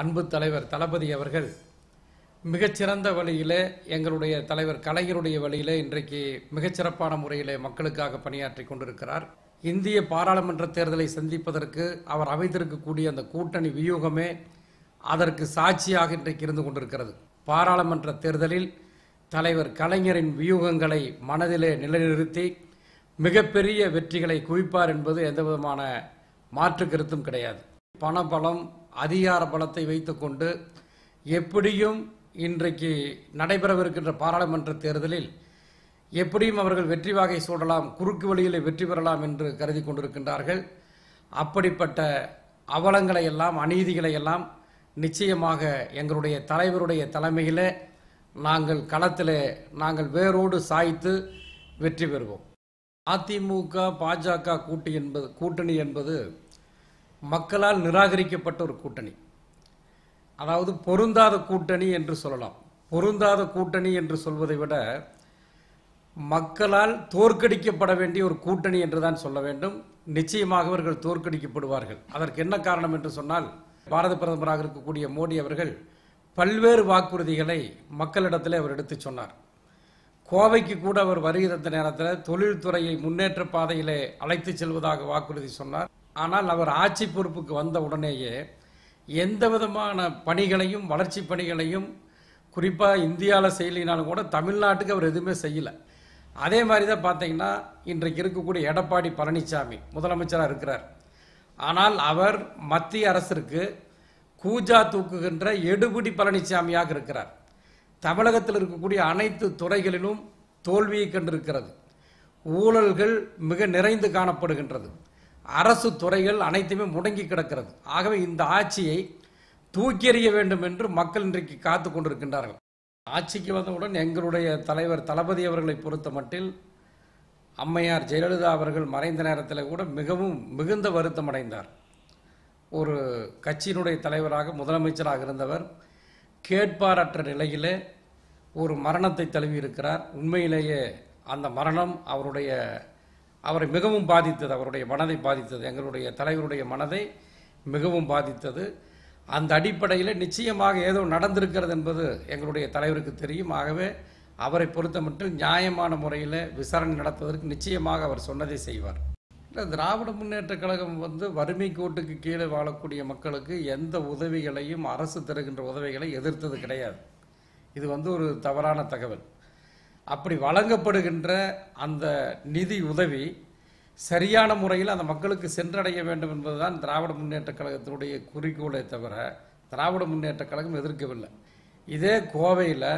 அன்பு தலைவர் தளபதி அவர்கள் மிகச்சிறந்த வழியிலே எங்களுடைய தலைவர் கலைஞருடைய வழியிலே இன்றைக்கு மிகச்சிறப்பான முறையிலே மக்களுக்காக பணியாற்றி கொண்டிருக்கிறார். இந்திய பாராளுமன்ற தேர்தலை சந்திப்பதற்கு அவர் அமைத்திருக்கக்கூடிய அந்த கூட்டணி வியூகமே அதற்கு சாட்சியாக இன்றைக்கு இருந்து கொண்டிருக்கிறது. பாராளுமன்ற தேர்தலில் தலைவர் கலைஞரின் வியூகங்களை மனதிலே நிலைநிறுத்தி மிகப்பெரிய வெற்றிகளை குவிப்பார் என்பது எந்தவிதமான மாற்று கருத்தும் கிடையாது. பணபலம், அதிகார பலத்தை வைத்துக்கொண்டு எப்படியும் இன்றைக்கு நடைபெறவிருக்கின்ற பாராளுமன்ற தேர்தலில் எப்படியும் அவர்கள் வெற்றி வாகை சூடலாம், குறுக்கு வழியில் வெற்றி பெறலாம் என்று கருதி கொண்டிருக்கின்றார்கள். அப்படிப்பட்ட அவலங்களை எல்லாம், அநீதிகளை எல்லாம் நிச்சயமாக எங்களுடைய தலைவருடைய தலைமையிலே நாங்கள் களத்திலே வேரோடு சாய்த்து வெற்றி பெறுவோம். அதிமுக பாஜக கூட்டணி என்பது மக்களால் நிராகரிக்கப்பட்ட ஒரு கூட்டணி. அதாவது பொருந்தாத கூட்டணி என்று சொல்லலாம். பொருந்தாத கூட்டணி என்று சொல்வதை விட மக்களால் தோற்கடிக்கப்பட வேண்டிய ஒரு கூட்டணி என்றுதான் சொல்ல வேண்டும். நிச்சயமாக அவர்கள் தோற்கடிக்கப்படுவார்கள். அதற்கு என்ன காரணம் என்று சொன்னால், பாரத பிரதமராக இருக்கக்கூடிய மோடி அவர்கள் பல்வேறு வாக்குறுதிகளை மக்களிடத்தில் அவர் எடுத்து சொன்னார். கோவைக்கு கூட அவர் வருகை தந்த நேரத்தில் தொழில்துறையை முன்னேற்ற பாதையிலே அழைத்து செல்வதாக வாக்குறுதி சொன்னார். ஆனால் அவர் ஆட்சி பொறுப்புக்கு வந்த உடனேயே எந்த விதமான பணிகளையும், வளர்ச்சி பணிகளையும், குறிப்பாக இந்தியாவில் செய்யலினாலும் கூட தமிழ்நாட்டுக்கு அவர் எதுவுமே செய்யலை. அதே மாதிரி தான் பார்த்தீங்கன்னா இன்றைக்கு இருக்கக்கூடிய எடப்பாடி பழனிசாமி முதலமைச்சராக இருக்கிறார். ஆனால் அவர் மத்திய அரசிற்கு கூஜா தூக்குகின்ற எடுபிடி பழனிசாமியாக இருக்கிறார். தமிழகத்தில் இருக்கக்கூடிய அனைத்து துறைகளிலும் தோல்வியை கண்டிருக்கிறது. ஊழல்கள் மிக நிறைந்து காணப்படுகின்றது. அரசு துறைகள் அனைத்துமே முடங்கி கிடக்கிறது. ஆகவே இந்த ஆட்சியை தூக்கி எறிய வேண்டும் என்று மக்கள் இன்றைக்கு காத்து கொண்டிருக்கின்றார்கள். ஆட்சிக்கு வந்தவுடன் எங்களுடைய தலைவர் தளபதி அவர்களை பொறுத்த மட்டில் அம்மையார் ஜெயலலிதா அவர்கள் மறைந்த நேரத்தில் கூட மிகுந்த வருத்தம் அடைந்தார். ஒரு கட்சியினுடைய தலைவராக, முதலமைச்சராக இருந்தவர் கேட்பாரற்ற நிலையிலே ஒரு மரணத்தை தழுவி இருக்கிறார். உண்மையிலேயே அந்த மரணம் அவரை மிகவும் பாதித்தது, அவருடைய மனதை பாதித்தது, எங்களுடைய தலைவருடைய மனதை மிகவும் பாதித்தது. அந்த அடிப்படையில் நிச்சயமாக ஏதோ நடந்திருக்கிறது என்பது எங்களுடைய தலைவருக்கு தெரியும். ஆகவே அவரை பொறுத்த மட்டும் நியாயமான முறையில் விசாரணை நடத்துவதற்கு நிச்சயமாக அவர் சொன்னதை செய்வார். திராவிட முன்னேற்ற கழகம் வறுமை கோட்டுக்கு கீழே வாழக்கூடிய மக்களுக்கு எந்த உதவிகளையும், அரசு தருகின்ற உதவிகளை எதிர்த்தது கிடையாது. இது ஒரு தவறான தகவல். அப்படி வழங்கப்படுகின்ற அந்த நிதி உதவி சரியான முறையில் அந்த மக்களுக்கு சென்றடைய வேண்டும் என்பதுதான் திராவிட முன்னேற்ற கழகத்தினுடைய குறிக்கோளை தவிர திராவிட முன்னேற்ற கழகம் எதிர்க்கவில்லை. இதே கோவையில்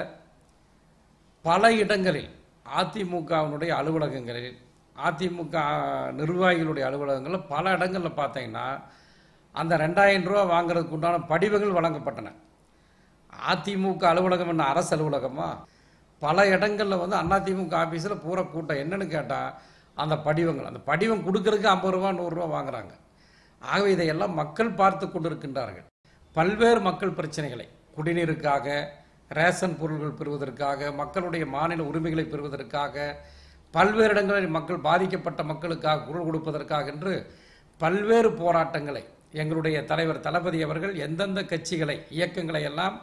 பல இடங்களில் அதிமுகவினுடைய அலுவலகங்களில், அதிமுக நிர்வாகிகளுடைய அலுவலகங்களில் பல இடங்களில் பார்த்தீங்கன்னா அந்த 2000 ரூபா வாங்குறதுக்கு உண்டான படிவங்கள் வழங்கப்பட்டன. அதிமுக அலுவலகம் என்ன அரசு அலுவலகமா? பல இடங்களில் அதிமுக ஆஃபீஸில் பூரா கூட்டம். என்னன்னு கேட்டால் அந்த படிவம் கொடுக்கறதுக்கு 50 ரூபா 100 ரூபா வாங்குறாங்க. ஆகவே இதையெல்லாம் மக்கள் பார்த்து கொண்டிருக்கின்றார்கள். பல்வேறு மக்கள் பிரச்சனைகளை, குடிநீருக்காக, ரேஷன் பொருள்கள் பெறுவதற்காக, மக்களுடைய மாநில உரிமைகளை பெறுவதற்காக, பல்வேறு இடங்களில் மக்கள் பாதிக்கப்பட்ட மக்களுக்காக குரல் கொடுப்பதற்காக என்று பல்வேறு போராட்டங்களை எங்களுடைய தலைவர் தளபதி அவர்கள் எந்தெந்த கட்சிகளை, இயக்கங்களை எல்லாம்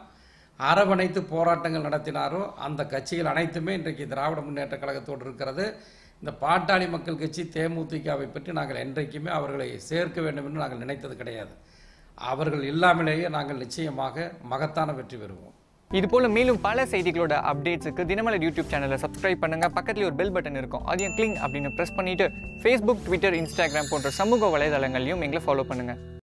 அரவணைத்து போராட்டங்கள் நடத்தினாரோ அந்த கட்சிகள் அனைத்துமே இன்றைக்கு திராவிட முன்னேற்ற கழகத்தோடு இருக்கிறது. இந்த பாட்டாளி மக்கள் கட்சி தேமுதிகவை பற்றி நாங்கள் என்றைக்குமே அவர்களை சேர்க்க வேண்டும் என்று நாங்கள் நினைத்தது கிடையாது. அவர்கள் இல்லாமலேயே நாங்கள் நிச்சயமாக மகத்தான வெற்றி பெறுவோம். இதுபோல மேலும் பல செய்திகளோட அப்டேட்ஸுக்கு தினமலர் யூடியூப் சேனலை சப்ஸ்கிரைப் பண்ணுங்க. பக்கத்துல ஒரு பெல் பட்டன் இருக்கும், அதையும் கிளிக் அப்படின்னு பிரஸ் பண்ணிட்டு Facebook, Twitter, Instagram போன்ற சமூக வலைதளங்களையும் எங்களை ஃபாலோ பண்ணுங்க.